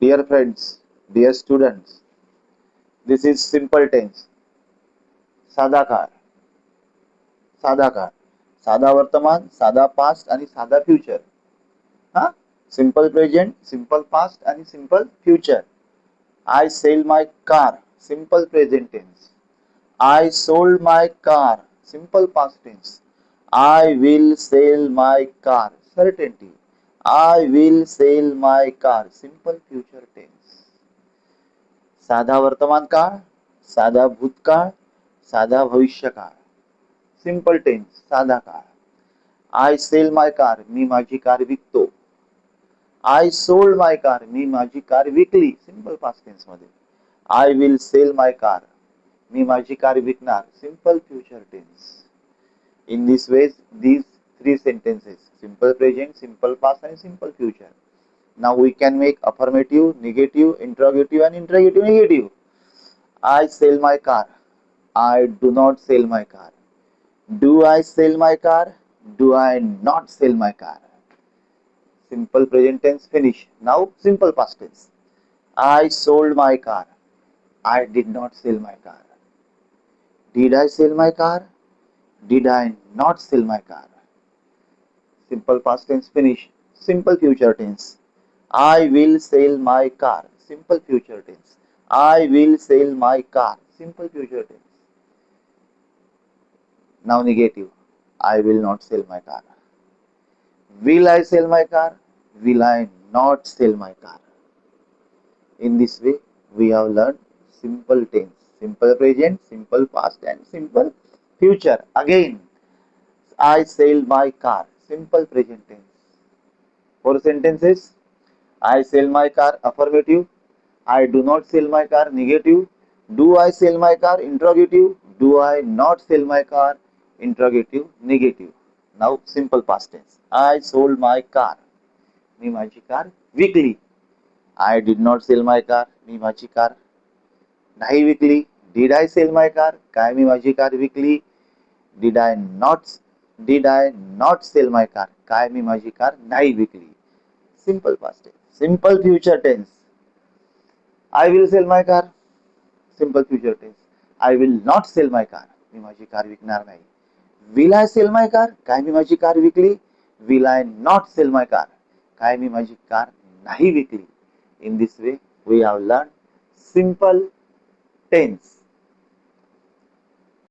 Dear friends, dear students, this is simple tense. साधा काळ, साधा काळ, साधा वर्तमान, साधा पास्ट आणि साधा फ्युचर. हा, सिंपल प्रेझेंट, सिंपल पास्ट आणि simple future. I sell my car, simple present tense. I sold my car, simple past tense. I will sell my car, certainty. I will sell my car, simple future tense. साधा वर्तमान काळ, साधा भूतकाळ, साधा भविष्यकाळ. Simple tense, साधा काळ. I sell my car, मी माझी कार विकतो. आय सोल्ड माय कार, मी माझी कार विकली. सिंपल पास्ट टेन्स मध्ये. I will sell my car, मी माझी कार विकणार. Simple future tense. In this ways, these three sentences, simple present, simple past and simple future. Now we can make affirmative, negative, interrogative and interrogative negative. I sell my car. I do not sell my car. Do I sell my car? Do I not sell my car? Simple present tense finish. Now simple past tense. I sold my car. I did not sell my car. Did I sell my car? Did I not sell my car? Simple past tense finish. Simple future tense. I will sell my car. Simple future tense. I will sell my car. Simple future tense. Now negative. I will not sell my car. Will I sell my car? Will I not sell my car? In this way, we have learned simple tense, simple present, simple past and simple future. Again, I sell my car. Simple present tense. 4 sentences. I sell my car. Affirmative. I do not sell my car. Negative. Do I sell my car? Interrogative. Do I not sell my car? Interrogative. Negative. Now simple past tense. I sold my car. मी माझी car weekly. I did not sell my car. मी माझी car नाही विकली. Did I sell my car? काय मी माझी car weekly. Did I not sell my car? काय मी माझी car नाही विकली. Simple past tense. Simple future tense. I will sell my car. Simple future tense. I will not sell my car. मी माझी car विकणार नाही. Will I sell my car? काय मी माझी car weekly. Will I not sell my car? काय मी माझी car नाही विकली. In this way, we have learned simple tense.